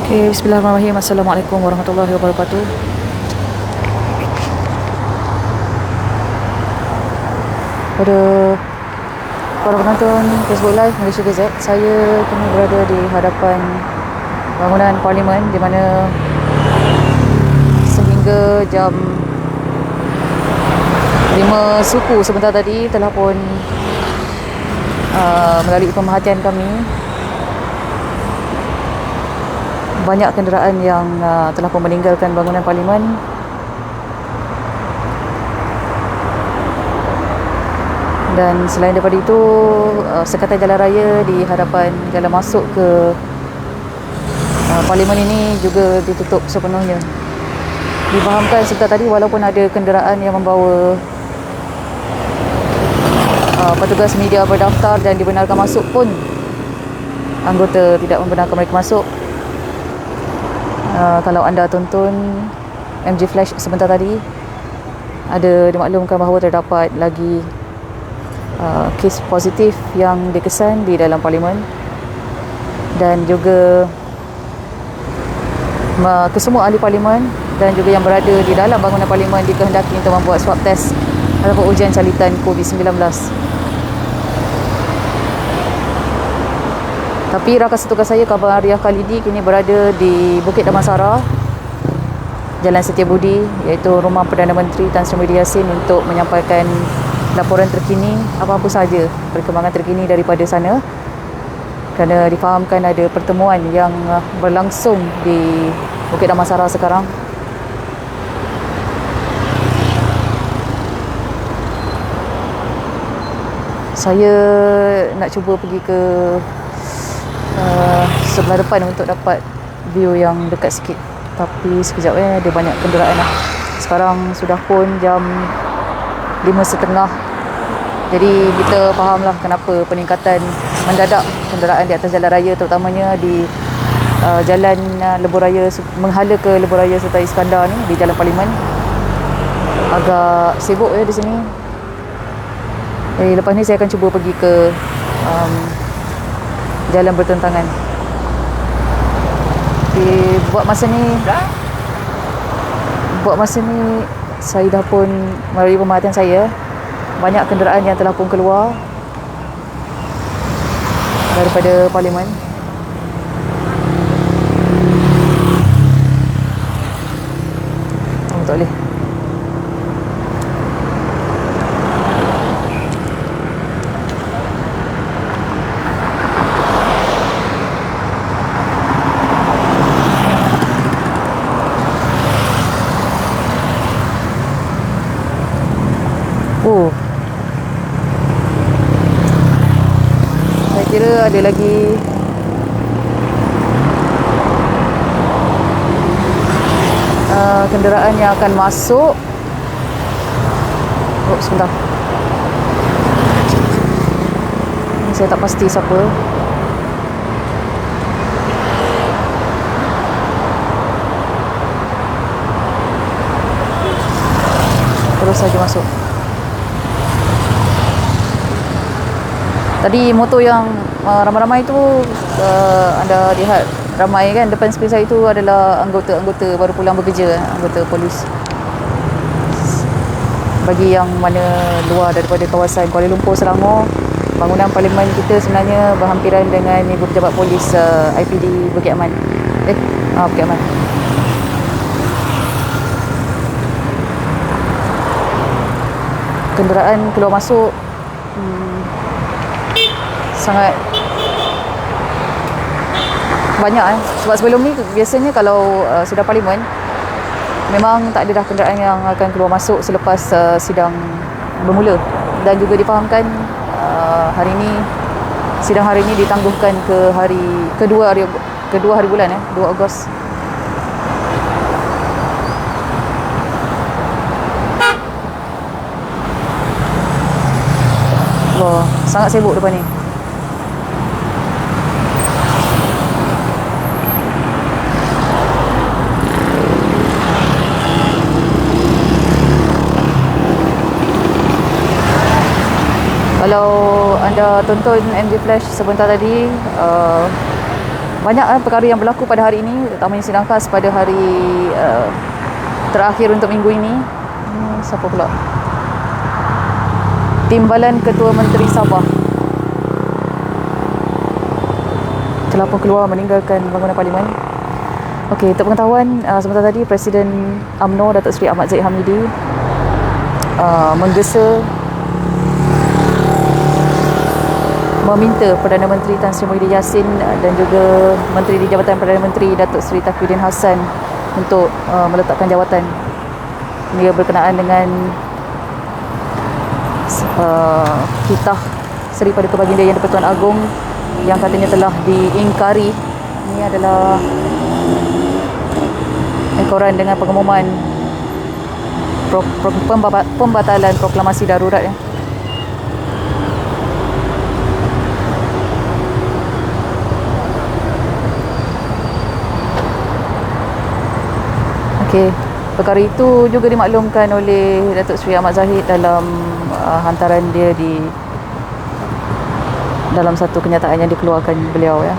Okay, bismillahirrahmanirrahim. Assalamualaikum warahmatullahi wabarakatuh. Pada para penonton Facebook Live Malaysia Gazette, saya kini berada di hadapan bangunan Parlimen di mana sehingga jam 5 suku sebentar tadi telah pun melalui pemerhatian kami, banyak kenderaan yang telah pun meninggalkan bangunan Parlimen. Dan selain daripada itu, sekatan jalan raya di hadapan jalan masuk ke Parlimen ini juga ditutup sepenuhnya. Difahamkan sebentar tadi, walaupun ada kenderaan yang membawa petugas media berdaftar dan dibenarkan masuk pun, anggota tidak membenarkan mereka masuk. Kalau anda tonton MG Flash sebentar tadi, ada dimaklumkan bahawa terdapat lagi kes positif yang dikesan di dalam Parlimen, dan juga kesemua ahli Parlimen dan juga yang berada di dalam bangunan Parlimen dikehendaki untuk membuat swab test ataupun ujian salitan COVID-19. Tapi rakan setugas saya, Khabar Riah Khalidi, kini berada di Bukit Damansara, Jalan Setiabudi, iaitu rumah Perdana Menteri Tan Sri Muhyiddin Yassin, untuk menyampaikan laporan terkini, apa-apa sahaja perkembangan terkini daripada sana, kerana difahamkan ada pertemuan yang berlangsung di Bukit Damansara sekarang. Saya nak cuba pergi ke sebelah depan untuk dapat view yang dekat sikit, tapi sekejap ada banyak kenderaan lah. Sekarang sudah pun jam 5.30, jadi kita fahamlah kenapa peningkatan mendadak kenderaan di atas jalan raya, terutamanya di jalan Lebuh Raya, menghala ke Lebuh Raya Sultan Iskandar ni, di Jalan Parlimen. Agak sibuk di sini. Lepas ni saya akan cuba pergi ke jalan bertentangan. Buat masa ni saya dah pun, melalui pemerhatian saya, banyak kenderaan yang telah pun keluar daripada Parlimen. Tak boleh. Saya kira ada lagi kenderaan yang akan masuk. Sebentar, saya tak pasti siapa. Terus saja masuk. Tadi motor yang ramai-ramai tu, anda lihat ramai kan, depan skrin saya itu adalah anggota baru pulang bekerja, anggota polis. Bagi yang mana luar daripada kawasan Kuala Lumpur, Selangor, bangunan Parlimen kita sebenarnya berhampiran dengan Ibu Pejabat Polis IPD Bukit Aman. Bukit Aman. Kenderaan keluar masuk sangat banyak sebab sebelum ni biasanya kalau sudah Parlimen memang tak ada dah kenderaan yang akan keluar masuk selepas sidang bermula. Dan juga difahamkan sidang hari ini ditangguhkan ke kedua hari bulan 2 Ogos. Wah, sangat sibuk depan ni. Kalau anda tonton MG Flash sebentar tadi, Banyak perkara yang berlaku pada hari ini, terutamanya sidang khas pada hari terakhir untuk minggu ini. Siapa pula? Timbalan Ketua Menteri Sabah telah pun keluar meninggalkan bangunan Parlimen. Okey, untuk pengetahuan, sebentar tadi Presiden UMNO Datuk Seri Ahmad Zahid Hamidi menggesa meminta Perdana Menteri Tan Sri Muhyiddin Yassin dan juga Menteri di Jabatan Perdana Menteri Datuk Seri Taufiquddin Hassan untuk meletakkan jawatan. Ia berkenaan dengan kitah Seri Paduka Baginda Yang di-Pertuan Agong yang katanya telah diingkari. Ini adalah ekoran dengan pengumuman pembatalan proklamasi darurat ya. Okey, perkara itu juga dimaklumkan oleh Datuk Seri Ahmad Zahid dalam hantaran dia di dalam satu kenyataan yang dikeluarkan beliau ya.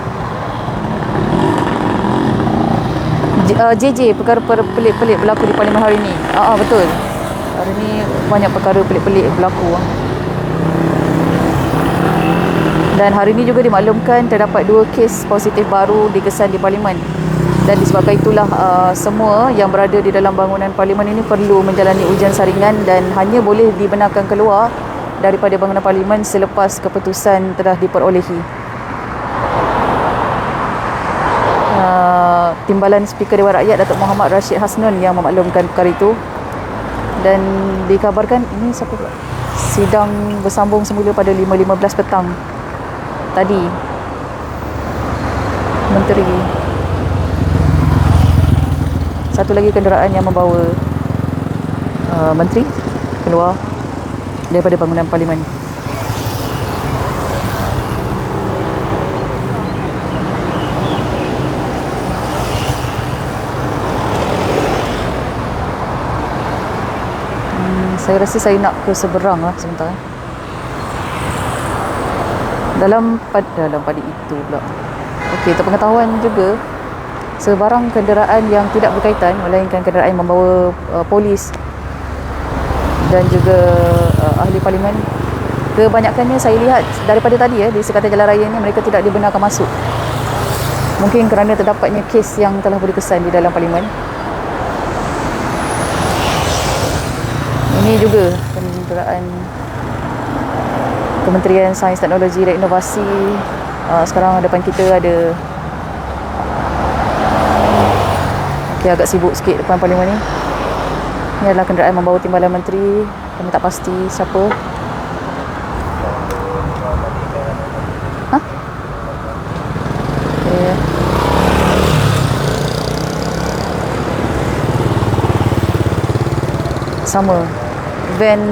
JJ, perkara pelik-pelik berlaku di Parlimen hari ini. Betul. Hari ini banyak perkara pelik-pelik berlaku. Dan hari ini juga dimaklumkan terdapat 2 kes positif baru dikesan di Parlimen. Dan disebabkan itulah semua yang berada di dalam bangunan Parlimen ini perlu menjalani ujian saringan dan hanya boleh dibenarkan keluar daripada bangunan Parlimen selepas keputusan telah diperolehi. Timbalan Speaker Dewan Rakyat Datuk Muhammad Rashid Hasnun yang memaklumkan perkara itu, dan dikabarkan ini siapa pula? Sidang bersambung semula pada 5.15 petang tadi. Menteri, satu lagi kenderaan yang membawa menteri keluar daripada bangunan Parlimen. Saya rasa saya nak ke seberang lah sebentar. Dalam pada itu pula. Okey, untuk pengetahuan juga, sebarang kenderaan yang tidak berkaitan melainkan kenderaan yang membawa polis dan juga ahli Parlimen, kebanyakannya saya lihat daripada tadi di sekatan jalan raya ni mereka tidak dibenarkan masuk. Mungkin kerana terdapatnya kes yang telah dikesan di dalam Parlimen. Ini juga kenderaan Kementerian Sains, Teknologi dan Inovasi. Sekarang depan kita ada, agak sibuk sikit depan Parlimen ni. Ini adalah kenderaan membawa timbalan menteri. Kami tak pasti siapa. Okay. Sama. Van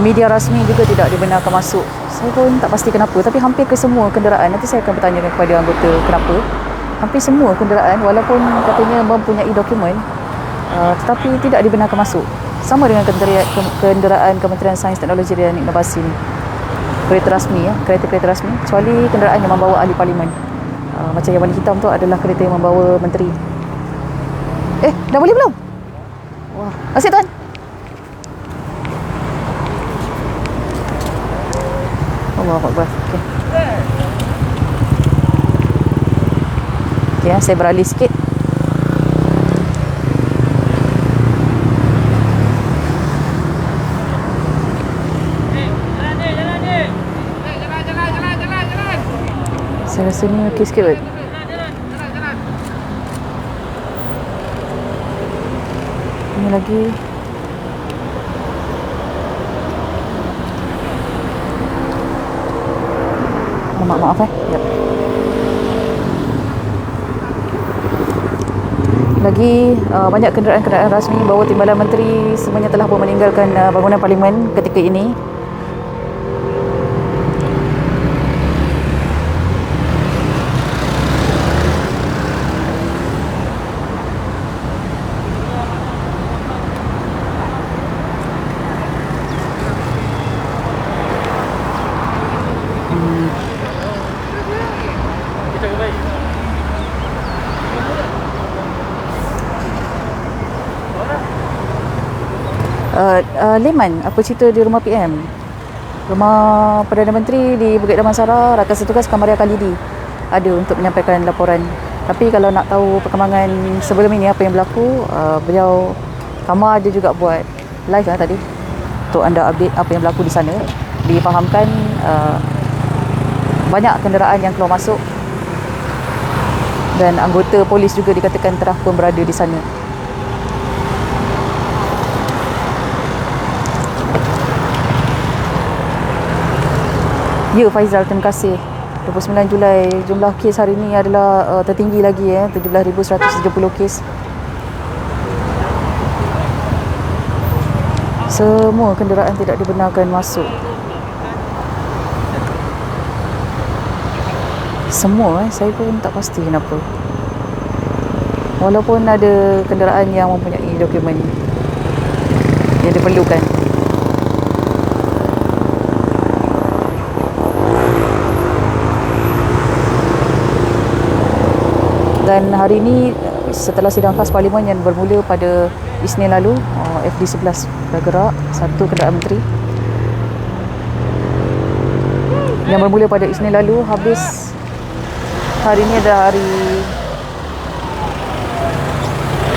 media rasmi juga tidak dibenarkan masuk. Saya pun tak pasti kenapa, tapi hampir kesemua kenderaan, nanti saya akan bertanya kepada anggota kenapa. Hampir semua kenderaan walaupun katanya mempunyai dokumen, tetapi tidak dibenarkan masuk. Sama dengan kenderaan Kementerian Sains, Teknologi dan Inovasi ni. Kereta rasmi kereta-kereta rasmi, kecuali kenderaan yang membawa ahli Parlimen. Macam yang warna hitam tu adalah kereta yang membawa menteri. Dah boleh belum? Wah, asyik tuan. Allahu Akbar. Okey. Okey, saya beralih sikit. Saya rasa ni okey sikit kot. Ini lagi. Maaf Yep. Lagi banyak kenderaan-kenderaan rasmi bawa timbalan menteri semuanya telah pun meninggalkan bangunan Parlimen ketika ini. Leman, apa cerita di rumah PM? Rumah Perdana Menteri di Bukit Damansara, rakan setugas Kamaria Khalidi ada untuk menyampaikan laporan. Tapi kalau nak tahu perkembangan sebelum ini apa yang berlaku, beliau Kamar ada juga buat live tadi untuk anda update apa yang berlaku di sana. Difahamkan banyak kenderaan yang keluar masuk dan anggota polis juga dikatakan telah pun berada di sana. Ya Faizal, terima kasih. 29 Julai jumlah kes hari ini adalah tertinggi lagi 17,170 kes. Semua kenderaan tidak dibenarkan masuk. Semua saya pun tak pasti kenapa. Walaupun ada kenderaan yang mempunyai dokumen yang diperlukan. Dan hari ini setelah sidang khas Parlimen yang bermula pada Isnin lalu, FD11 bergerak, satu kenderaan menteri yang bermula pada Isnin lalu habis. Hari ini adalah hari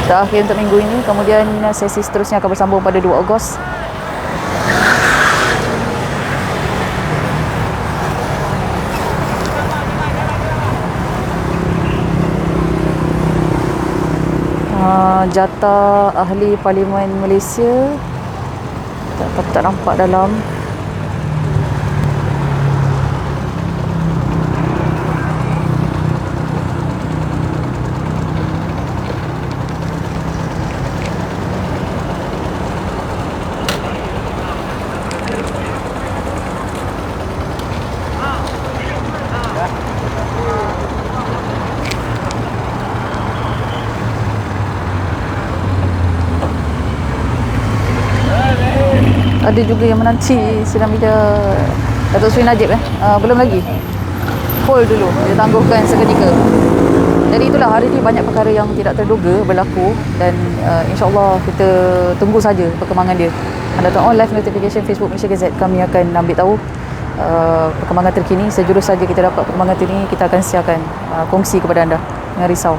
terakhir untuk minggu ini. Kemudian sesi seterusnya akan bersambung pada 2 Ogos. Jatah ahli Parlimen Malaysia tak nampak dalam. Ada juga yang menanti sidang media Datuk Seri Najib belum lagi. Hold dulu, dia tangguhkan seketika. Jadi itulah, hari ini banyak perkara yang tidak terduga berlaku dan insya-Allah kita tunggu saja perkembangan dia. Anda tengok live notification Facebook Malaysia Gazette, kami akan ambil tahu perkembangan terkini. Sejurus saja kita dapat perkembangan terkini, kita akan siarkan kongsi kepada anda. Jangan risau.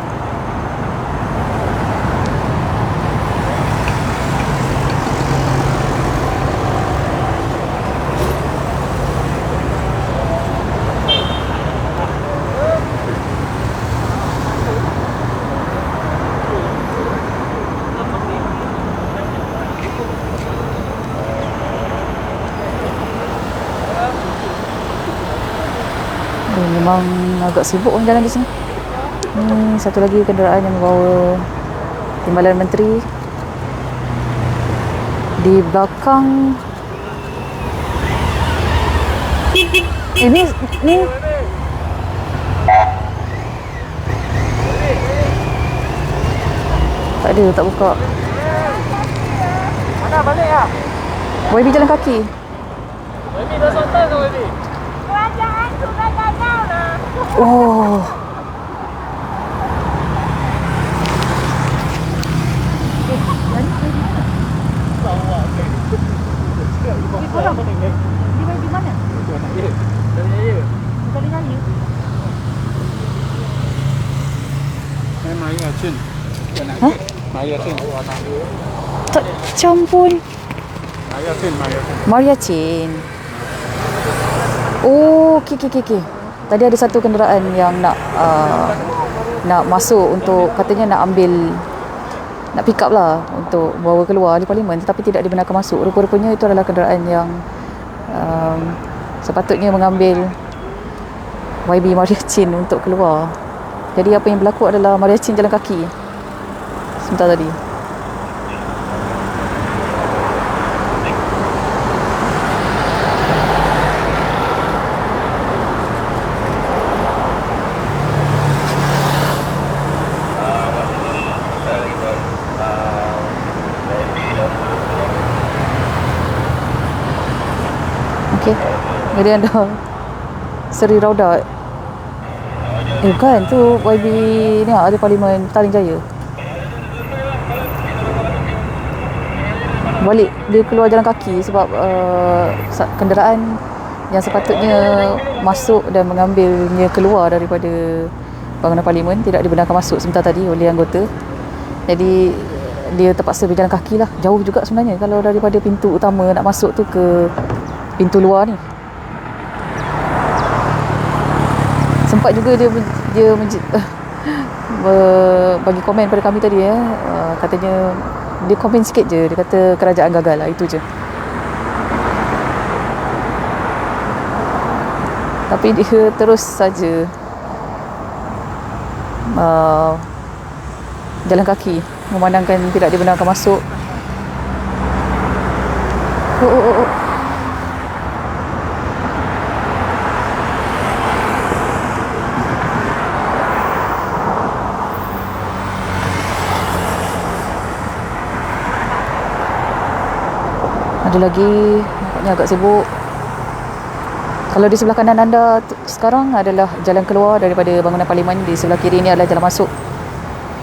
Memang agak sibuk orang jalan di sini. Ni satu lagi kenderaan yang membawa Timbalan Menteri. Di belakang ini tak ada, tak buka. Mana balik ah? YB jalan kaki. YB dah sontak ke YB? Kerajaan sudah gagal lah. Oh. Di mana? Bukan dengan dia. Maria Chin. Hah? Maria Chin. Tak campur. Maria Chin. Oh, okey. Tadi ada satu kenderaan yang nak masuk untuk, katanya nak ambil, nak pick up lah untuk bawa keluar di Parlimen, tetapi tidak dibenarkan masuk. Rupa-rupanya itu adalah kenderaan yang sepatutnya mengambil YB Maria Chin untuk keluar. Jadi apa yang berlaku adalah Maria Chin jalan kaki sebentar tadi. Okey. Jadi ada Seri Rauda. Bukan, tu YB ni ada Parlimen Petaling Jaya. Terbalik, dia keluar jalan kaki sebab kenderaan yang sepatutnya masuk dan mengambilnya keluar daripada bangunan parlimen tidak dibenarkan masuk sebentar tadi oleh anggota. Jadi dia terpaksa berjalan kaki lah. Jauh juga sebenarnya kalau daripada pintu utama nak masuk tu ke pintu luar ni. Sempat juga dia bagi komen pada kami tadi katanya dia komen sikit je, dia kata kerajaan gagal lah, itu je. Tapi dia terus saja jalan kaki memandangkan tidak dibenarkan masuk. Oh. Ada lagi, nampaknya agak sibuk. Kalau di sebelah kanan anda sekarang adalah jalan keluar daripada bangunan parlimen, di sebelah kiri ini adalah jalan masuk.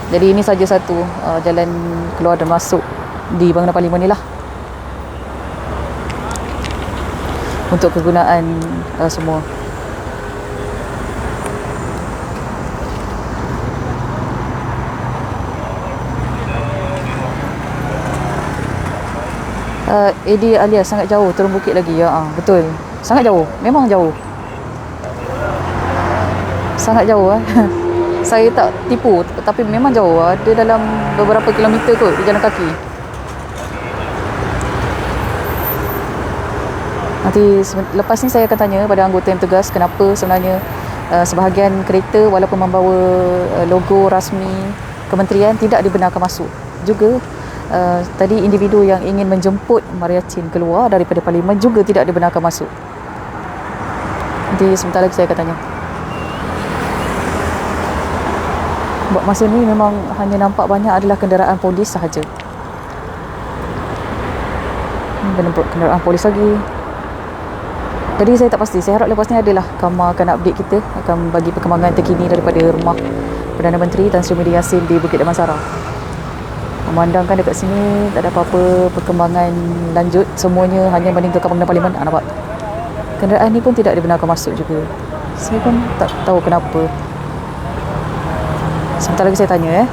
Jadi ini saja satu jalan keluar dan masuk di bangunan parlimen ni lah, untuk kegunaan semua. Edi alias sangat jauh, turun bukit lagi. Betul, sangat jauh, memang jauh, sangat jauh. Saya tak tipu, tapi memang jauh. Ada dalam beberapa kilometer kot berjalan kaki. Nanti lepas ni saya akan tanya pada anggota yang tugas kenapa sebenarnya sebahagian kereta walaupun membawa logo rasmi kementerian tidak dibenarkan masuk. Juga tadi individu yang ingin menjemput Maria Chin keluar daripada parlimen juga tidak dibenarkan masuk. Nanti sebentar lagi saya akan tanya. Buat masa ni memang hanya nampak banyak adalah kenderaan polis sahaja. Kenderaan polis lagi. Jadi saya tak pasti. Saya harap lepas ni adalah Kama akan update kita, akan bagi perkembangan terkini daripada rumah Perdana Menteri Tan Sri Muhyiddin Yassin di Bukit Damansara. Memandangkan dekat sini tak ada apa-apa perkembangan lanjut, semuanya hanya meninggalkan bangunan parlimen. Nampak? Kenderaan ni pun tidak dibenarkan masuk juga. Saya pun tak tahu kenapa. Sebentar lagi saya tanya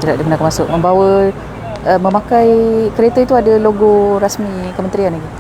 tidak dibenarkan masuk. Memakai kereta itu ada logo rasmi kementerian lagi.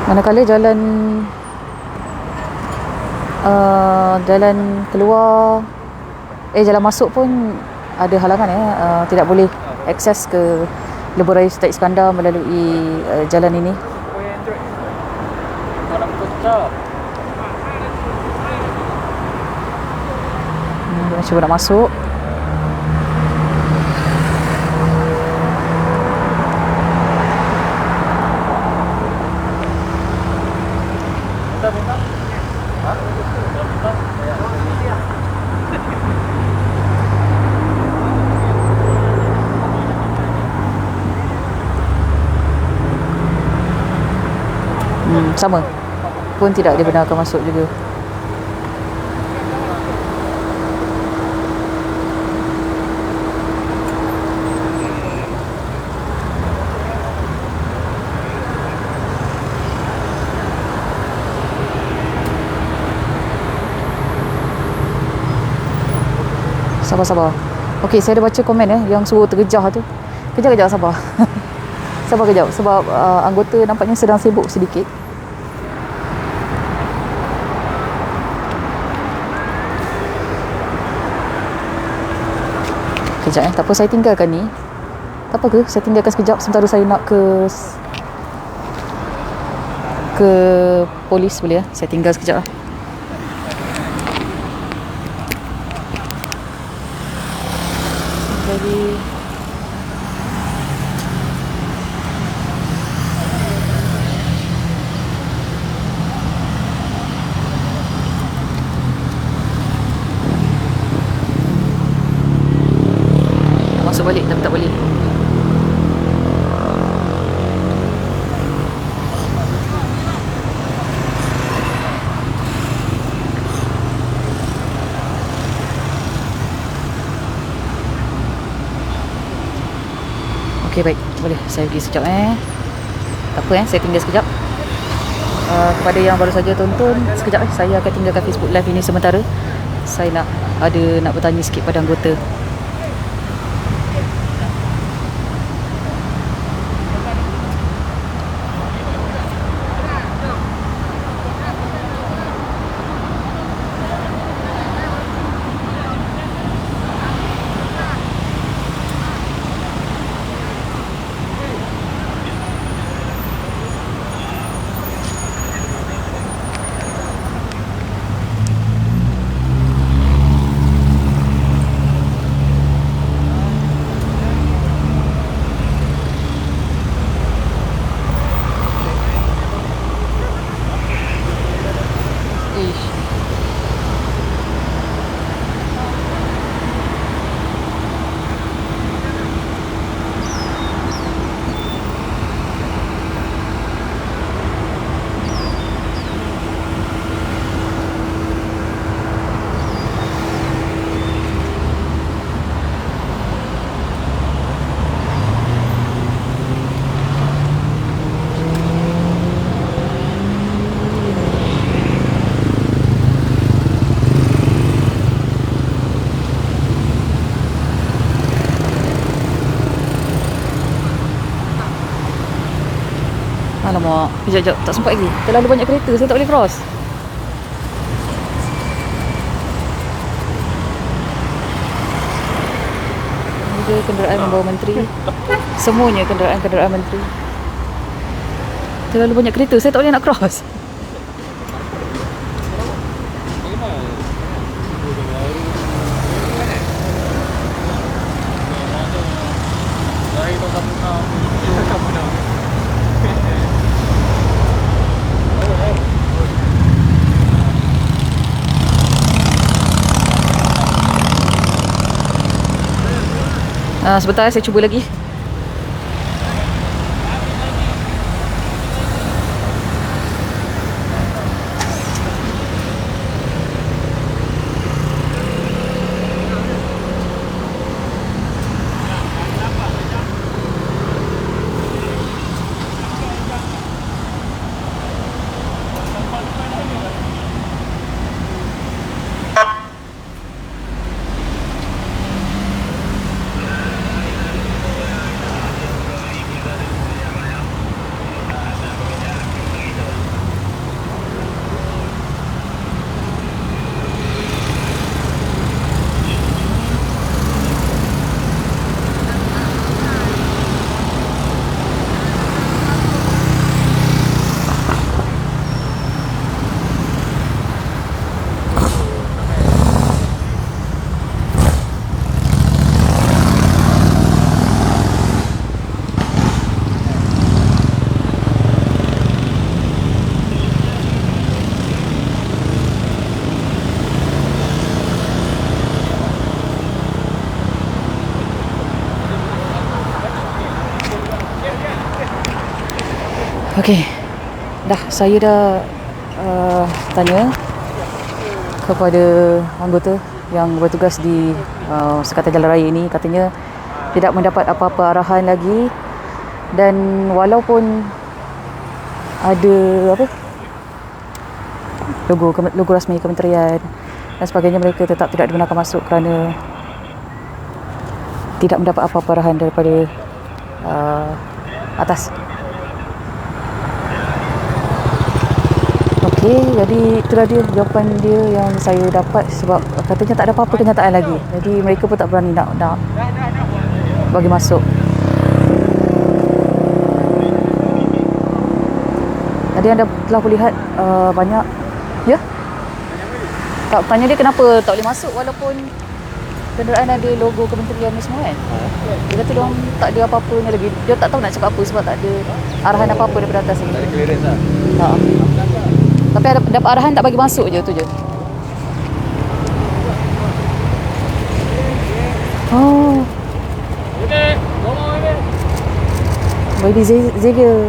Manakala jalan keluar jalan masuk pun ada halangan tidak boleh akses ke Lebuh Raya Sultan Iskandar melalui jalan ini. Dia cuba nak masuk. Sama pun tidak dibenarkan masuk juga. Sabar. Okey, saya ada baca komen yang suruh tergejah tu. Kejap sabar. Sabar kejap sebab anggota nampaknya sedang sibuk sedikit. Kejap tak apa, saya tinggalkan ni. Tak apa ke? Saya tinggalkan sekejap. Sementara saya nak ke polis boleh Saya tinggal sekejap lah. masuk balik tapi tak boleh. Okey, baik. Boleh saya pergi sekejap Tak apa saya tinggal sekejap. Kepada yang baru saja tonton, sekejap saya akan tinggalkan Facebook Live ini sementara. Saya nak bertanya sikit pada anggota. Alamak, sekejap, tak sempat lagi. Terlalu banyak kereta, saya tak boleh cross. Juga kenderaan membawa menteri. Semuanya kenderaan menteri. Terlalu banyak kereta, saya tak boleh nak cross. Sebentar saya cuba lagi. Okey, saya dah tanya kepada anggota yang bertugas di sekatan jalan raya ini. Katanya tidak mendapat apa-apa arahan lagi, dan walaupun ada logo rasmi kementerian dan sebagainya, mereka tetap tidak dibenarkan masuk kerana tidak mendapat apa-apa arahan daripada atas. Okey, jadi itulah dia jawapan dia yang saya dapat, sebab katanya tak ada apa-apa kenyataan lagi. Jadi mereka pun tak berani nak bagi masuk. Tadi anda telah lihat banyak, ya? Tak tanya dia kenapa tak boleh masuk walaupun kenderaan ada logo kementerian ni semua kan. Dia kata diorang tak ada apa-apanya lagi. Dia tak tahu nak cakap apa sebab tak ada arahan apa-apa daripada atas ni. Tak ada clearance lah. Tak. Tapi ada dapat arahan tak bagi masuk je, tu je. Oh. Baby Xavier.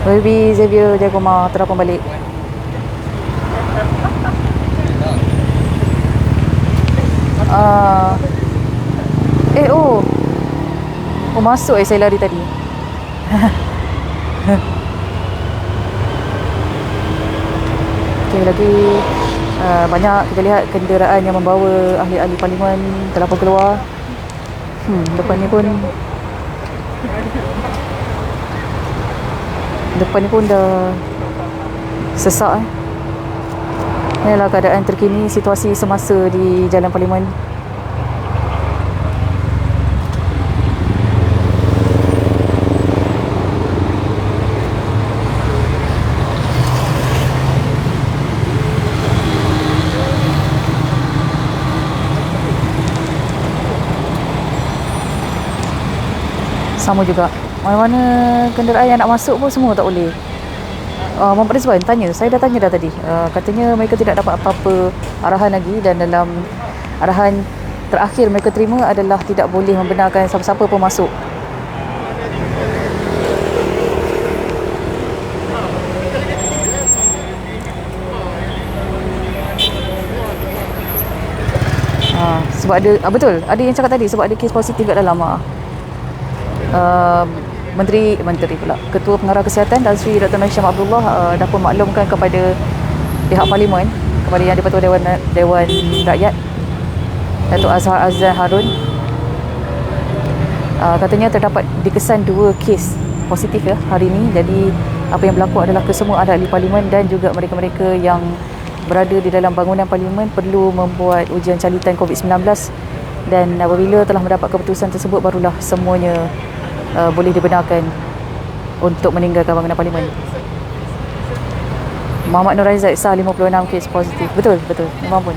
Baby Xavier jaga rumah terapun balik. Oh masuk saya lari tadi. Okay, lagi banyak kita lihat kenderaan yang membawa ahli-ahli parlimen telah pun keluar. Depan ni pun dah sesak. Inilah keadaan terkini situasi semasa di Jalan Parlimen. Sama juga, mana-mana kenderaan yang nak masuk pun semua tak boleh. Muhammad Rizwan tanya, saya dah tanya dah tadi, katanya mereka tidak dapat apa-apa arahan lagi, dan dalam arahan terakhir mereka terima adalah tidak boleh membenarkan siapa-siapa pun masuk. Sebab ada, betul, ada yang cakap tadi sebab ada kes positif kat dalam. Menteri pula, Ketua Pengarah Kesihatan Tan Sri Dr. Noor Hisham Abdullah dah pun maklumkan kepada pihak Parlimen, kepada Yang di-Pertua Dewan Rakyat Datuk Azhar Azlan Harun, katanya terdapat dikesan 2 kes positif hari ini. Jadi apa yang berlaku adalah kesemua ahli Parlimen dan juga mereka-mereka yang berada di dalam bangunan Parlimen perlu membuat ujian calitan COVID-19, dan apabila telah mendapat keputusan tersebut barulah semuanya boleh dibenarkan untuk meninggalkan bangunan Parlimen. Muhammad Nur Aizat sah 56 kes positif. Betul, memang pun.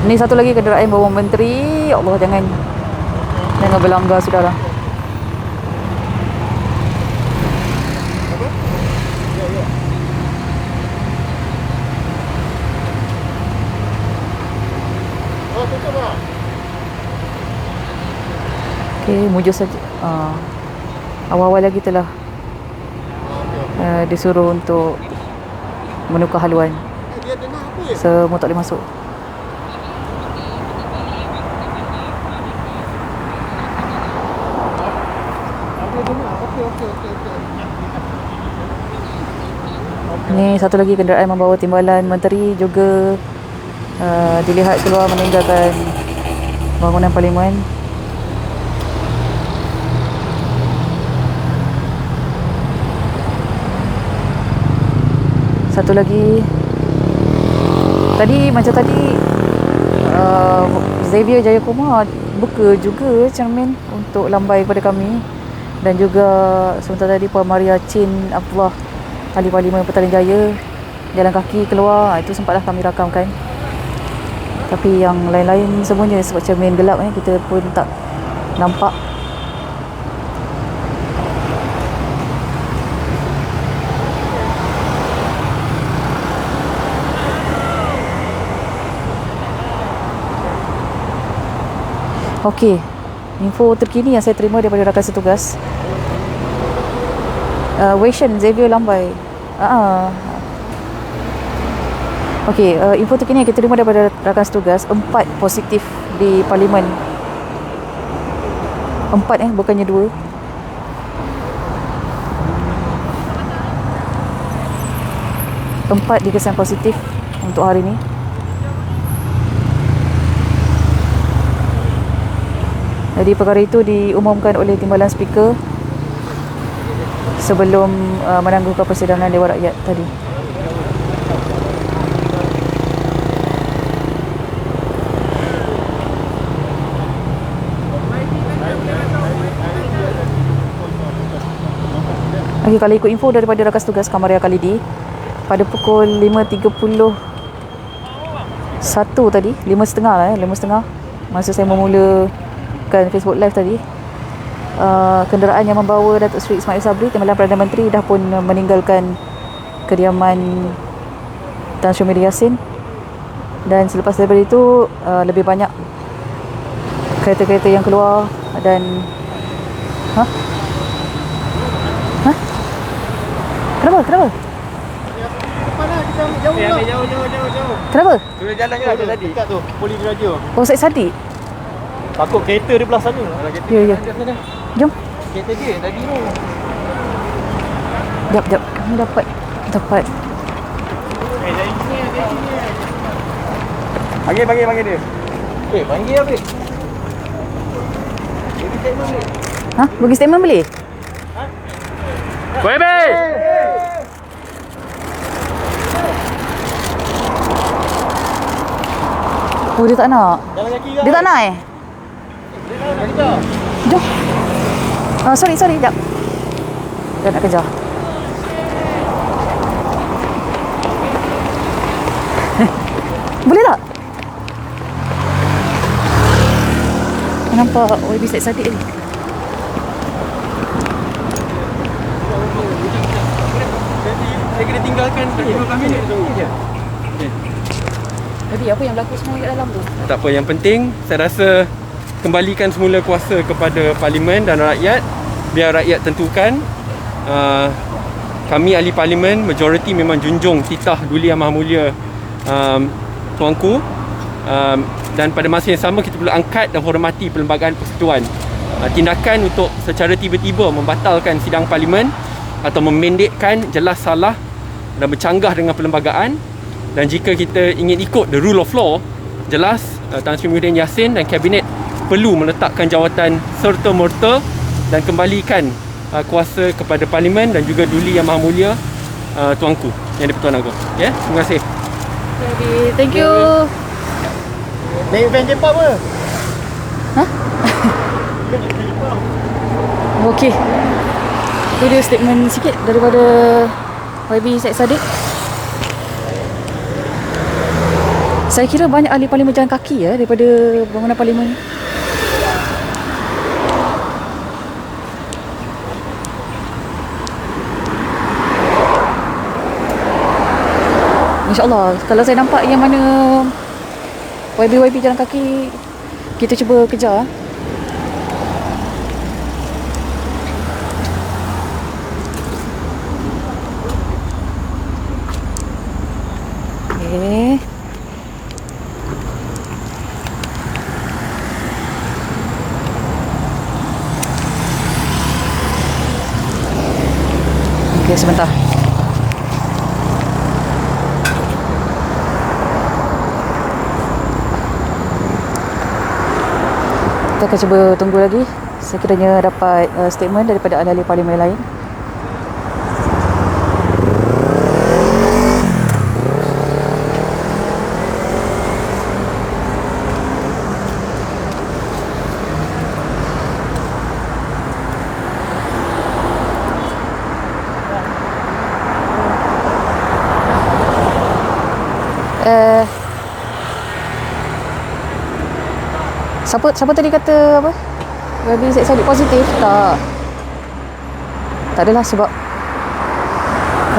Ni satu lagi kenderaan bawa menteri. Ya Allah, jangan berlanggar sudahlah. Okey, mujur saja. Awal-awal lagi telah disuruh untuk menukar haluan. Semua tak boleh masuk. Ni satu lagi kenderaan membawa timbalan menteri juga dilihat keluar meninggalkan bangunan Parlimen. Satu lagi macam tadi Xavier Jayakumar buka juga cermin untuk lambai kepada kami, dan juga sebentar tadi Puan Maria Chin Abdullah, ahli Parlimen Petaling Jaya, jalan kaki keluar. Itu sempatlah kami rakamkan, tapi yang lain-lain semuanya sebab cermin gelap kita pun tak nampak. Okey, info terkini yang saya terima daripada rakan setugas, Wei Shen Xavier lambai. Okey, info terkini yang kita terima daripada rakan setugas, 4 positif di Parlimen. 4 bukannya 2. Empat dikesan positif untuk hari ini. Jadi perkara itu diumumkan oleh Timbalan Speaker sebelum menangguhkan persidangan Dewan Rakyat tadi. Okay, kalau ikut info daripada rakan tugas Kamaria Khalidi, pada pukul 5.31 tadi, 5.30 lah 5.30 masa saya memulakan Facebook Live tadi, kenderaan yang membawa Datuk Seri Ismail Sabri, Timbalan Perdana Menteri, dah pun meninggalkan kediaman Tan Sri Muhyiddin Yassin. Dan selepas daripada itu, lebih banyak kereta-kereta yang keluar dan Kenapa? Jauh. Kenapa? Sudah jalan ke ada tadi? Dekat tu, Poli Diraja. Oh, Syed Saddiq. Takut kereta di belah sana. Ya. Jom. Kereta dia tadi tu. Jap. Kami dapat. Dari sini. Panggil dia. Panggil apa? Bagi statement boleh? Bagi statement boleh? Baby! Oh, dia tak nak. Jalan kaki ke? Dia tak nak Jom. Sorry, jap. Dia nak kejar. Boleh tak? Nampak YB Syed Saddiq ni. Saya kena tinggalkan 15 minit tu. Jadi apa yang berlaku semua kat dalam tu? Tak apa, yang penting saya rasa kembalikan semula kuasa kepada Parlimen dan rakyat. Biar rakyat tentukan. Kami ahli Parlimen, majoriti memang junjung titah Duli Yang Maha Mulia Tuanku. Dan pada masa yang sama kita perlu angkat dan hormati Perlembagaan Persekutuan. Tindakan untuk secara tiba-tiba membatalkan sidang Parlimen atau memendekkan jelas salah dan bercanggah dengan perlembagaan. Dan jika kita ingin ikut the rule of law, jelas Tan Sri Muhyiddin Yassin dan Kabinet perlu meletakkan jawatan serta-merta dan kembalikan kuasa kepada Parlimen dan juga Duli Yang Maha Mulia Tuanku Yang di-Pertuan Agong. Ya, terima kasih. Jadi, thank you. Naik van Jepang apa? Okey. Itu dia statement sikit daripada YB Syed Saddiq. Saya kira banyak ahli Parlimen jalan kaki daripada bangunan Parlimen. InsyaAllah, kalau saya nampak yang mana YB jalan kaki, kita cuba kejar. Okay. Okay, sebentar. Kita akan cuba tunggu lagi. Sekiranya dapat statement daripada ahli-ahli Parlimen lain. Siapa tadi kata apa? YB Syed Saddiq positif? Tak adalah, sebab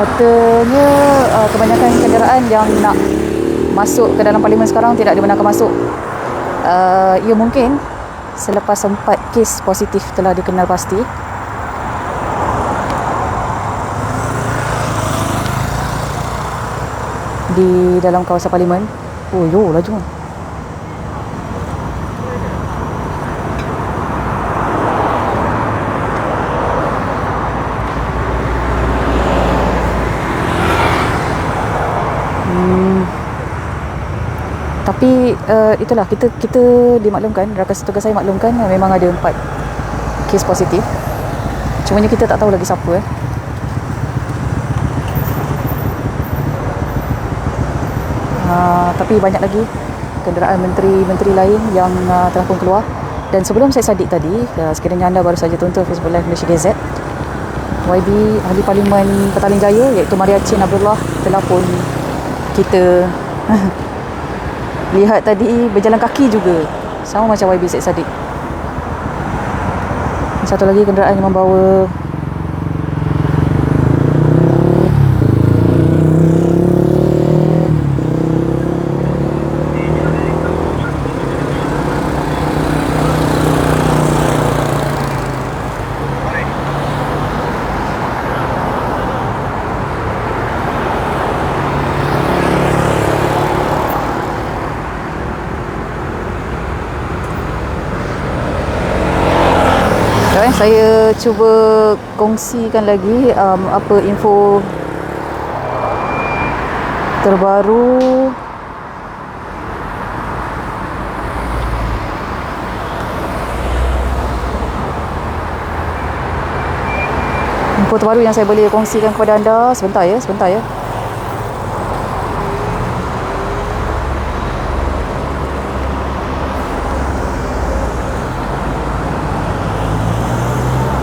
katanya kebanyakan kenderaan yang nak masuk ke dalam Parlimen sekarang tidak dibenarkan masuk. Ya, mungkin selepas 4 kes positif telah dikenal pasti. Di dalam kawasan Parlimen. Oh, yo, laju. Tapi itulah, kita dimaklumkan, rakan setugas saya maklumkan memang ada 4 kes positif. Cumanya kita tak tahu lagi siapa. Tapi banyak lagi kenderaan menteri-menteri lain yang telah pun keluar. Dan sebelum saya Saddiq tadi, sekiranya anda baru saja tonton Facebook Live Malaysia Gazette, YB Ahli Parlimen Petaling Jaya iaitu Maria Chin Abdullah telah pun kita lihat tadi berjalan kaki juga, sama macam YB Syed Saddiq. Satu lagi kenderaan yang membawa saya cuba kongsikan lagi apa info terbaru yang saya boleh kongsikan kepada anda. Sebentar ya.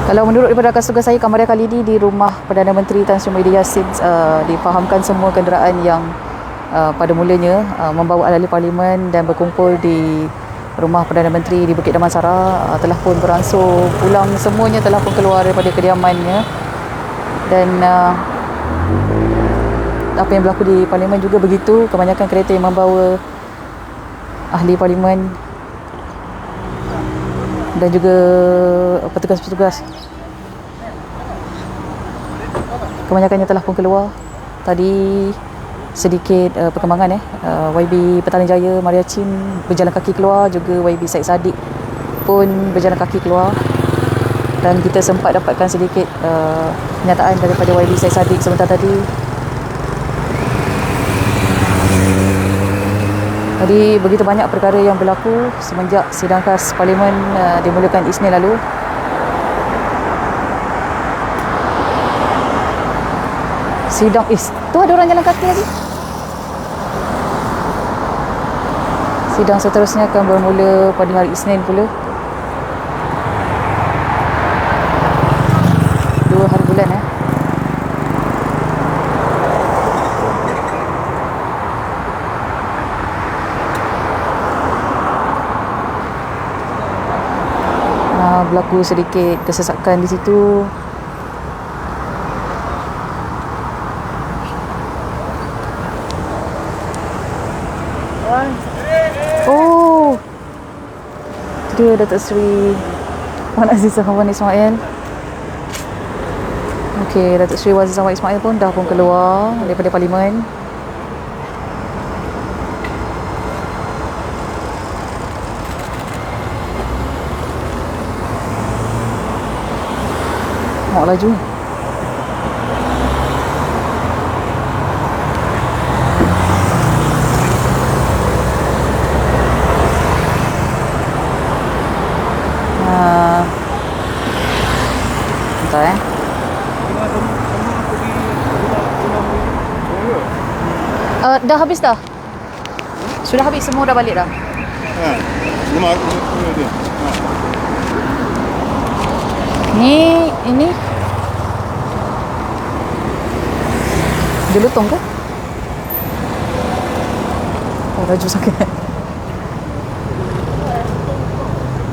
Kalau menurut daripada rakan tugas saya, Kamaria kali ini di rumah Perdana Menteri Tan Sri Muhyiddin Yassin difahamkan semua kenderaan yang pada mulanya membawa ahli parlimen dan berkumpul di rumah Perdana Menteri di Bukit Damansara telah pun beransur pulang, semuanya telah pun keluar daripada kediamannya. Dan apa yang berlaku di parlimen juga begitu, kebanyakan kereta yang membawa ahli parlimen dan juga petugas-petugas kebanyakannya telah pun keluar. Tadi sedikit perkembangan YB Petaling Jaya Maria Chin berjalan kaki keluar, juga YB Syed Saddiq pun berjalan kaki keluar, dan kita sempat dapatkan sedikit kenyataan daripada YB Syed Saddiq sebentar tadi. Tadi begitu banyak perkara yang berlaku semenjak sidang khas Parlimen dimulakan Isnin lalu. Sidang tu ada orang jalan kaki lagi. Sidang seterusnya akan bermula pada hari Isnin pula. 2 hari bulan berlaku sedikit kesesakan di situ. Oh, dia Datuk Seri Puan Azizah Wan Ismail. Okey, Datuk Seri Wan Azizah Wan Ismail pun dah pun keluar daripada parlimen. Laju. Bentar dah habis dah. Sudah habis, semua dah balik dah. Rumah dia. Ini Jelutong ke? Oh, laju sakit.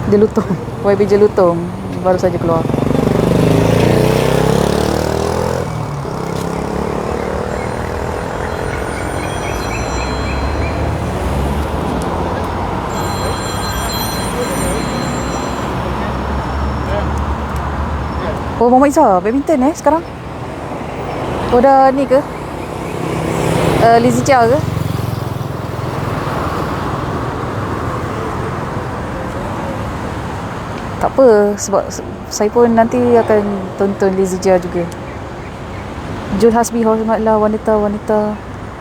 Jelutong, YB Jelutong baru saja keluar. Oh, Muhammad Izzah badminton sekarang. Oh, dah ni ke? Lizzie Chia ke? Tak apa, sebab saya pun nanti akan tonton Lizzie Chia juga. Jul Hasbi, hormatlah wanita-wanita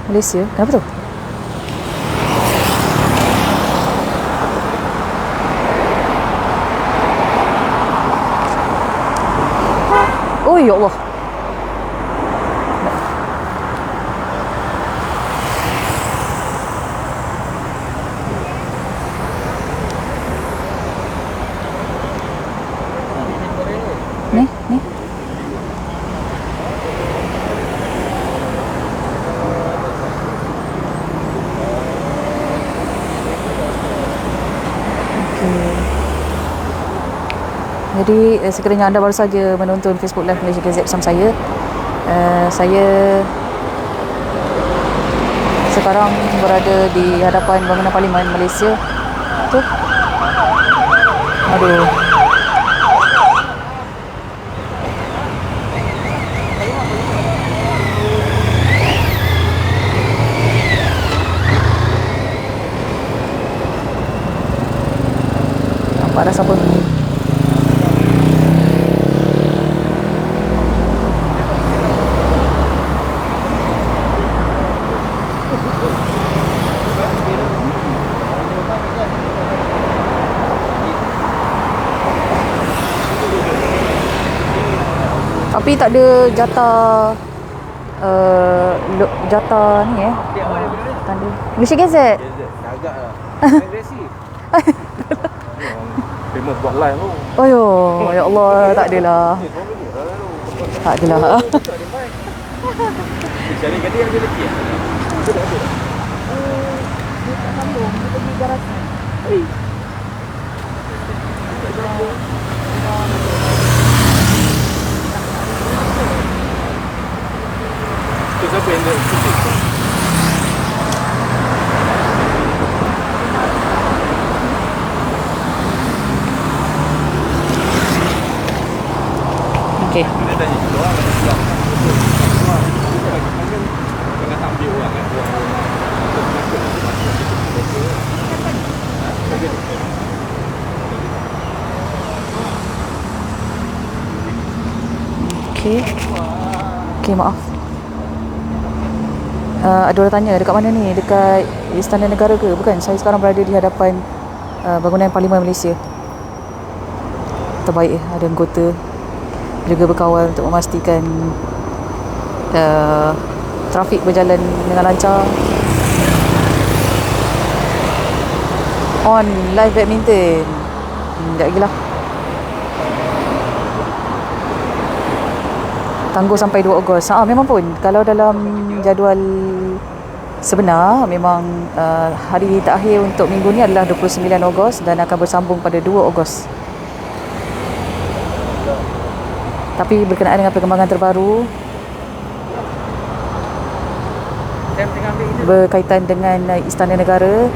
Malaysia. Kenapa tu? Oh ya Allah. Ni. Jadi sekiranya anda baru saja menonton Facebook Live Malaysia Gazette bersama saya sekarang berada di hadapan bangunan Parlimen Malaysia. Tu. Aduh. Nampak dah siapa ni. Tapi tak ada jatah ni tanda Malaysia Gazette. Agak lah. Agresif. Famous buat live tu. Oh ya Allah, tak adalah. Tak adalah. Cari gadis ada lagi. Ada. Dia sambung, dia pergi garasi. Tu siapa yang dah cuti? Okey. Dia tanya dulu lah. Tengah tampil orang kan. Okey, maaf. Ada orang tanya dekat mana ni? Dekat Istana Negara ke? Bukan, saya sekarang berada di hadapan bangunan Parlimen Malaysia. Terbaik ada anggota juga berkawal untuk memastikan trafik berjalan dengan lancar. On live badminton. Sekejap lagi lah. Tangguh sampai 2 Ogos. Memang pun kalau dalam jadual sebenar memang hari terakhir untuk minggu ni adalah 29 Ogos dan akan bersambung pada 2 Ogos. Tapi berkenaan dengan perkembangan terbaru berkaitan dengan Istana Negara,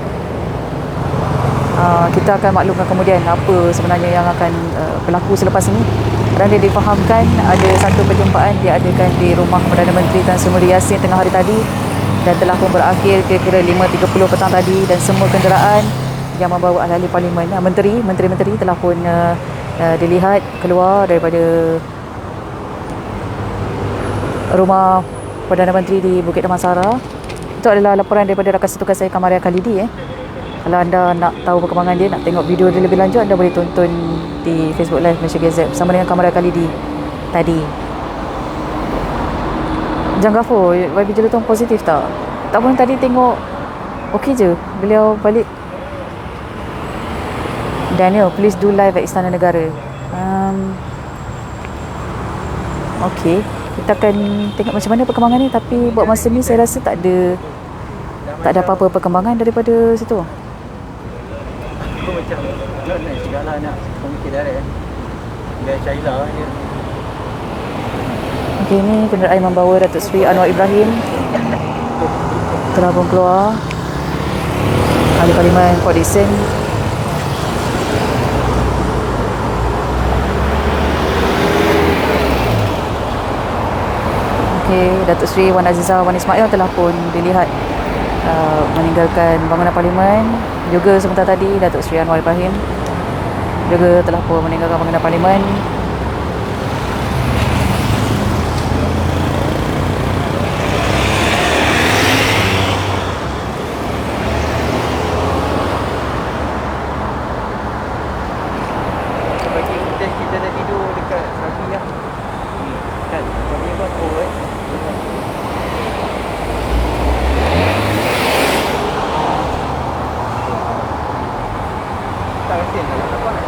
kita akan maklumkan kemudian apa sebenarnya yang akan berlaku selepas ini. Kerana difahamkan ada satu perjumpaan diadakan di rumah Perdana Menteri Tan Sri Mulyani Yassin tengah hari tadi dan telah pun berakhir kira-kira 5.30 petang tadi, dan semua kenderaan yang membawa ahli parlimen, menteri-menteri telah pun dilihat keluar daripada rumah Perdana Menteri di Bukit Damansara. Itu adalah laporan daripada rakan setukan saya Kamaria Khalidi. Kalau anda nak tahu perkembangan dia, nak tengok video dia lebih lanjut, anda boleh tonton di Facebook Live Malaysia Gazette bersama dengan Kamaria Khalidi tadi. Jang Ghafur, YB Jelutong positif tak? Tak pun tadi tengok okey je. Beliau balik. Daniel, please do live at Istana Negara. Okey, kita akan tengok macam mana perkembangan ni. Tapi buat masa ni saya rasa tak ada apa-apa perkembangan daripada situ. Aku macam John ni segala nak komikir direct Dia Syaila je. Okey, ni kenderaan membawa Datuk Seri Anwar Ibrahim telah pun keluar. Ahli Parlimen Port Dickson. Okey, Datuk Seri Wan Azizah Wan Ismail telah pun dilihat meninggalkan bangunan Parlimen. Juga sebentar tadi Datuk Seri Anwar Ibrahim juga telah pun meninggalkan bangunan Parlimen. Bagi kita dah tidur dekat Sabi lah. Kan, Sabi pun cool tak rasa nak apa nak.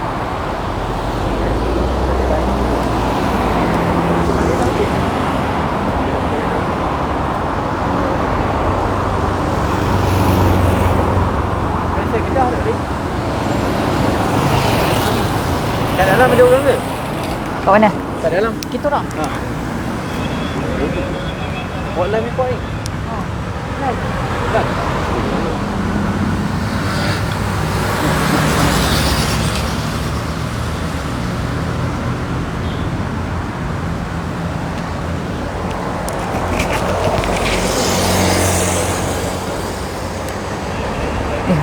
Rasa Kedah tak ni? Kat dalam ada orang ke? Kat mana? Kat dalam. Kita orang. Ha. Buat live ni kuat ni.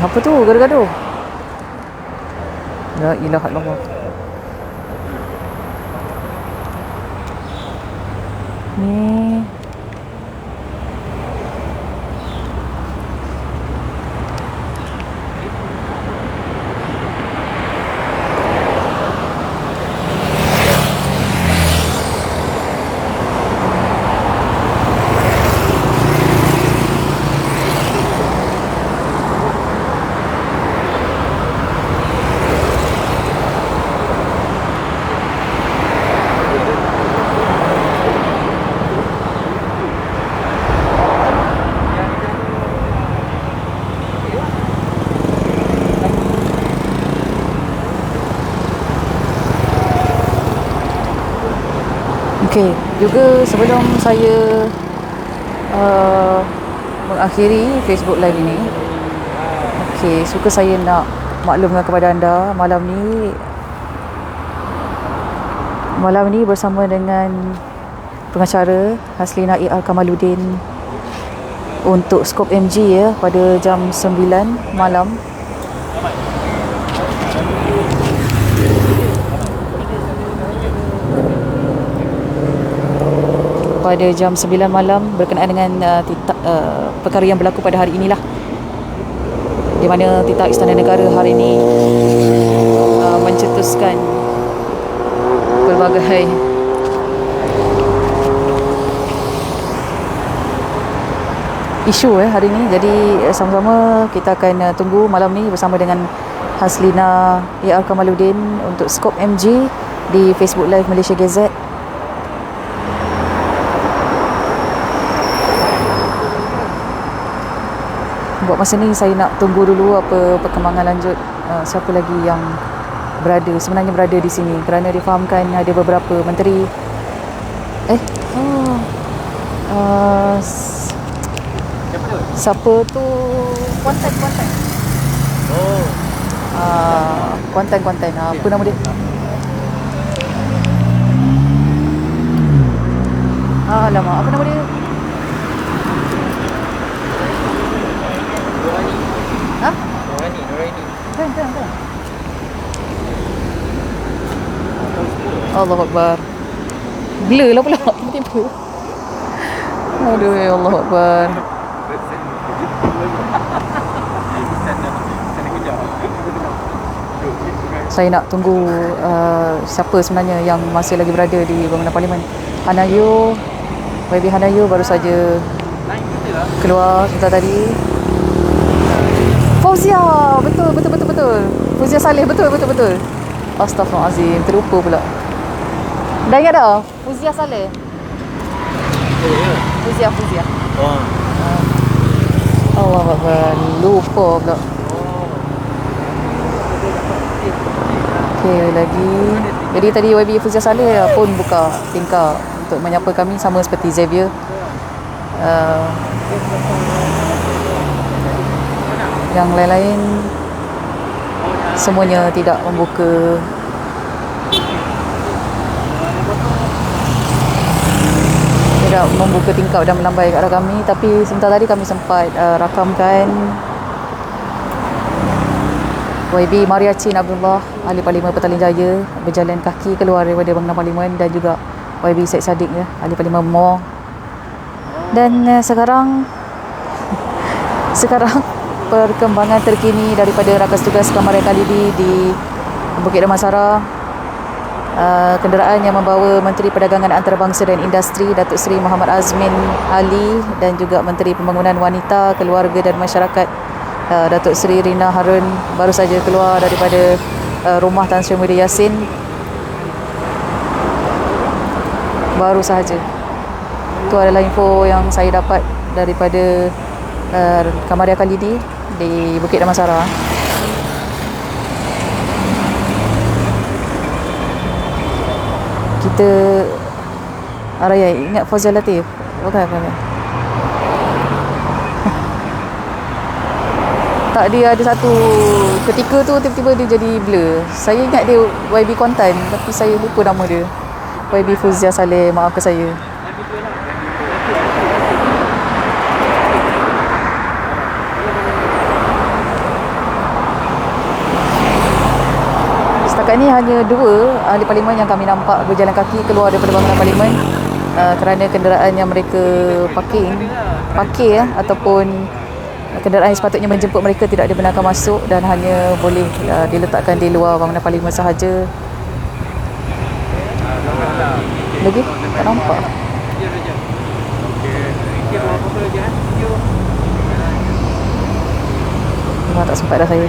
Apa tu? Gaduh-gaduh. La ilaha illallah. Ni okey, juga sebelum saya mengakhiri Facebook Live ini, okey, suka saya nak maklumkan kepada anda malam ni bersama dengan pengacara Haslina A.R. Kamaluddin untuk Skop MG ya pada jam 9 malam. Pada jam 9 malam berkenaan dengan perkara yang berlaku pada hari inilah, di mana Titah Istana Negara hari ini mencetuskan pelbagai isu hari ini. Jadi sama-sama kita akan tunggu malam ni bersama dengan Haslina A.R. Kamaluddin untuk Skop MG di Facebook Live Malaysia Gazette. Buat masa ni saya nak tunggu dulu apa perkembangan lanjut, siapa lagi yang sebenarnya berada di sini, kerana difahamkan ada beberapa menteri siapa tu Kuantan Kuantan apa nama dia, alamak, apa nama dia? Nuraini. Kan. Allahu Akbar. Blur lah pula tiba-tiba. Aduh, ya Allahu Akbar. Saya nak tunggu siapa sebenarnya yang masih lagi berada di bangunan Parlimen. Hanayo, YB Hanayo baru saja keluar sebentar tadi. Fauzia, betul. Fauzia Saleh, betul. Astaghfirullahalazim, terlupa pula. Dah ingat dah? Fauzia Saleh. Fauzia. Wah. Allah Akbar, lupa pula. Okey, lagi. Jadi tadi YB Fauzia Saleh pun buka tingkap untuk menyapa kami sama seperti Xavier. Yang lain-lain semuanya tidak membuka tingkap dan melambai ke arah kami. Tapi sebentar tadi kami sempat rakamkan YB Mariachi Abdullah, Ahli Parlimen Petaling Jaya, berjalan kaki keluar daripada bangunan Parlimen, dan juga YB Syed Saddiq ya, Ahli Parlimen More. Dan sekarang perkembangan terkini daripada rakas tugas Kamariah Khalidi di Bukit Damansara. Kenderaan yang membawa Menteri Perdagangan Antarabangsa dan Industri Datuk Seri Muhammad Azmin Ali dan juga Menteri Pembangunan Wanita, Keluarga dan Masyarakat Datuk Seri Rina Harun baru saja keluar daripada rumah Tan Sri Muhyiddin Yassin. Baru sahaja. Itu adalah info yang saya dapat daripada Kamariah Khalidi di Bukit Damansara. Kita Raya ingat Fauzia Latif? Bukan. Tak, dia ada satu ketika tu tiba-tiba dia jadi blur. Saya ingat dia YB Kuantan tapi saya lupa nama dia. YB Fauzia Saleh, maafkan saya. Setakat ni hanya 2 ahli parlimen yang kami nampak berjalan kaki keluar daripada bangunan parlimen kerana kenderaan yang mereka parkir ataupun kenderaan yang sepatutnya menjemput mereka tidak dibenarkan masuk dan hanya boleh diletakkan di luar bangunan parlimen sahaja. Lagi? Tak nampak. Tak sempat dah saya.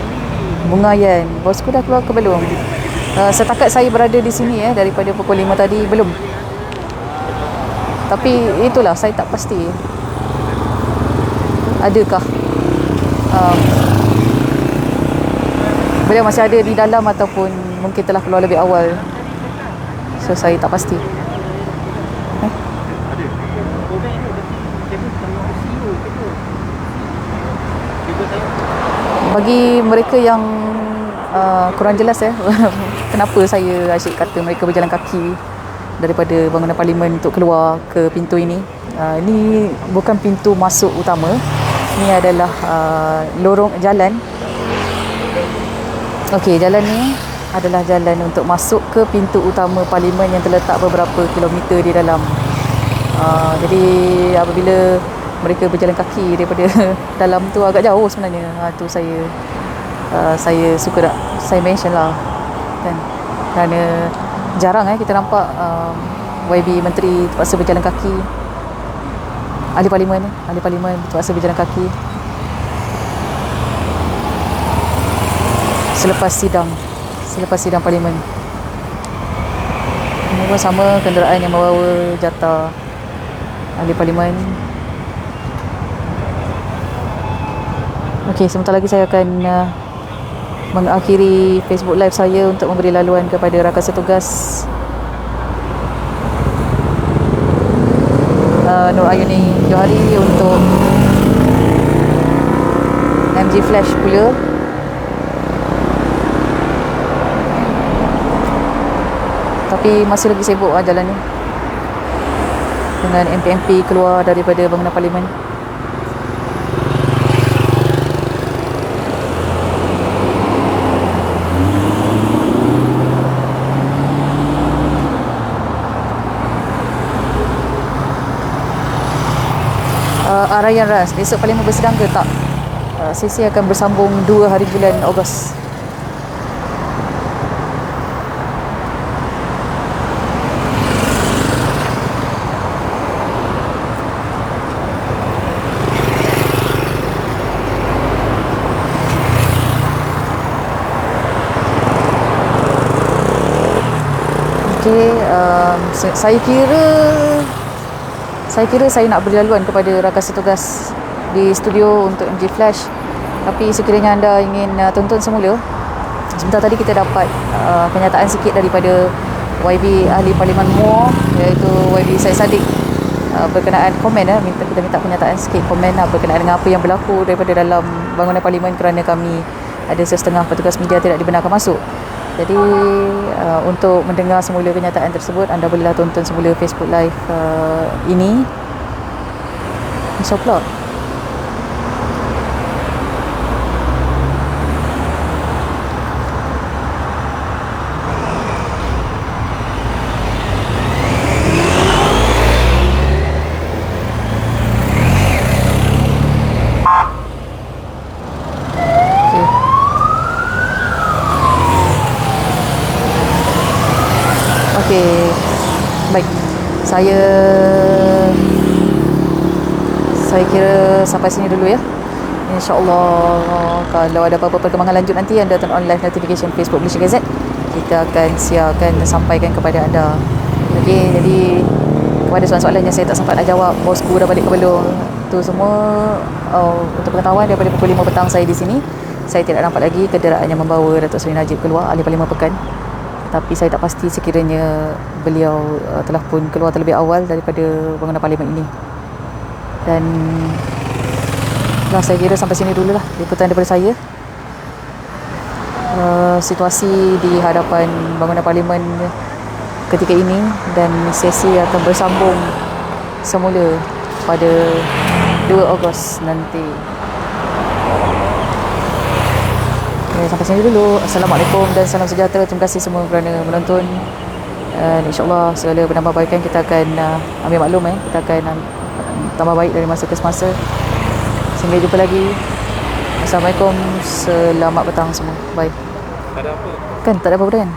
Bunga Yan, bosku dah keluar ke belum? Setakat saya berada di sini daripada pukul 5 tadi belum. Tapi itulah saya tak pasti. Adakah beliau masih ada di dalam ataupun mungkin telah keluar lebih awal. So saya tak pasti. Bagi mereka yang kurang jelas kenapa saya asyik kata mereka berjalan kaki daripada bangunan parlimen untuk keluar ke pintu ini. Ini bukan pintu masuk utama. Ini adalah lorong jalan. Okey, jalan ni adalah jalan untuk masuk ke pintu utama parlimen yang terletak beberapa kilometer di dalam. Jadi apabila mereka berjalan kaki daripada dalam tu agak jauh sebenarnya. Tu saya suka tak saya mention lah kan, kerana jarang kita nampak YB menteri terpaksa berjalan kaki, ahli parlimen terpaksa berjalan kaki selepas sidang parlimen. Ini pun sama kenderaan yang membawa jata ahli parlimen. Okey, sebentar lagi saya akan mengakhiri Facebook Live saya untuk memberi laluan kepada rakan setugas Nur Ayuni Johari untuk MG Flash pula. Tapi masih lagi sibuk jalan ni dengan MP-MP keluar daripada bangunan parlimen. Ryan Ras, besok parlimen bersidang ke tak? Sesi akan bersambung 2 hari bulan Ogos. Okey, saya kira saya nak beri laluan kepada rakan setugas di studio untuk MG Flash. Tapi sekiranya anda ingin tonton semula, sebentar tadi kita dapat kenyataan sikit daripada YB ahli parlimen Muar, iaitu YB Syed Saddiq, berkenaan komen kita minta kenyataan sikit komen berkenaan dengan apa yang berlaku daripada dalam bangunan parlimen kerana kami ada setengah petugas media tidak dibenarkan masuk. Jadi untuk mendengar semula kenyataan tersebut, anda bolehlah tonton semula Facebook Live ini. InsyaAllah. Okey, baik. Saya kira sampai sini dulu ya. InsyaAllah kalau ada apa-apa perkembangan lanjut nanti anda turn on live notification Facebook Malaysia Gazette. Kita akan siarkan dan sampaikan kepada anda. Okey, jadi kepada soalan-soalan yang saya tak sempat nak jawab, bosku dah balik ke belum, tu semua untuk pengetahuan, daripada pukul 5 petang saya di sini. Saya tidak nampak lagi kenderaan yang membawa Datuk Seri Najib keluar, ahli parlimen Pekan. Tapi saya tak pasti sekiranya beliau telah pun keluar terlebih awal daripada bangunan parlimen ini. Dan saya kira sampai sini dululah liputan daripada saya. Situasi di hadapan bangunan parlimen ketika ini, dan sesi akan bersambung semula pada 2 Ogos nanti. Sampai sini dulu. Assalamualaikum dan salam sejahtera. Terima kasih semua kerana menonton. InsyaAllah segala penambahbaikan kita akan ambil maklum. Kita akan tambah baik dari masa ke semasa. Sehingga jumpa lagi. Assalamualaikum. Selamat petang semua. Bye. Tak ada apa. Kan tak ada apa-apa kan?